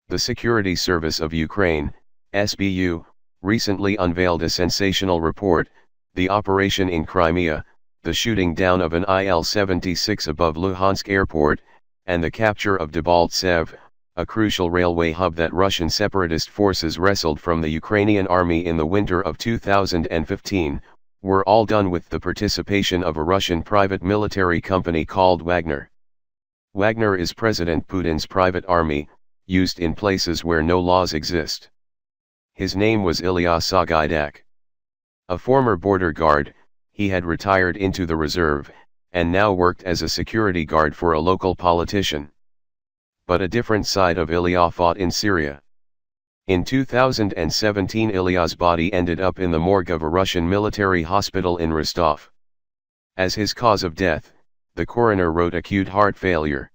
The Security Service of Ukraine, SBU, recently unveiled a sensational report, the operation in Crimea, the shooting down of an Il-76 above Luhansk airport, and the capture of Debaltsev, a crucial railway hub that Russian separatist forces wrestled from the Ukrainian army in the winter of 2015, were all done with the participation of a Russian private military company called Wagner. Wagner is President Putin's private army, used in places where no laws exist. His name was Ilya Sagaidak. A former border guard, he had retired into the reserve, and now worked as a security guard for a local politician. But a different side of Ilya fought in Syria. In 2017, Ilya's body ended up in the morgue of a Russian military hospital in Rostov. As his cause of death, the coroner wrote acute heart failure.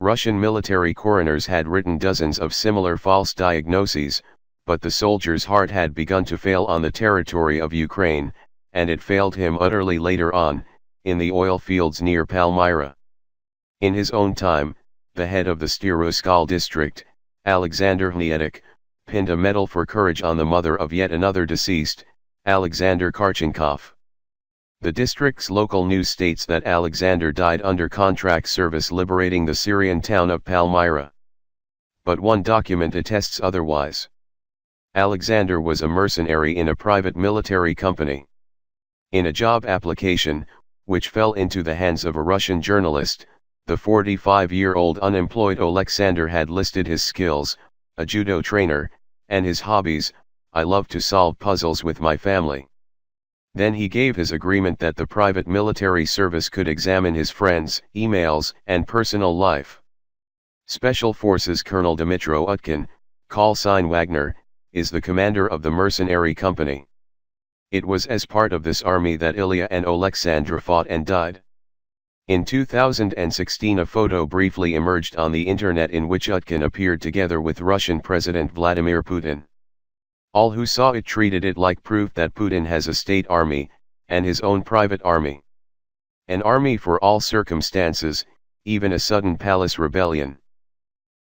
Russian military coroners had written dozens of similar false diagnoses, but the soldier's heart had begun to fail on the territory of Ukraine, and it failed him utterly later on, in the oil fields near Palmyra. In his own time, the head of the Styroskal district, Alexander Hniedik, pinned a medal for courage on the mother of yet another deceased, Alexander Karchenkov. The district's local news states that Alexander died under contract service liberating the Syrian town of Palmyra. But one document attests otherwise. Alexander was a mercenary in a private military company. In a job application, which fell into the hands of a Russian journalist, the 45-year-old unemployed Alexander had listed his skills, a judo trainer, and his hobbies, I love to solve puzzles with my family. Then he gave his agreement that the private military service could examine his friends, emails, and personal life. Special Forces Colonel Dmytro Utkin, call sign Wagner, is the commander of the mercenary company. It was as part of this army that Ilya and Alexandra fought and died. In 2016, a photo briefly emerged on the internet in which Utkin appeared together with Russian President Vladimir Putin. All who saw it treated it like proof that Putin has a state army, and his own private army. An army for all circumstances, even a sudden palace rebellion.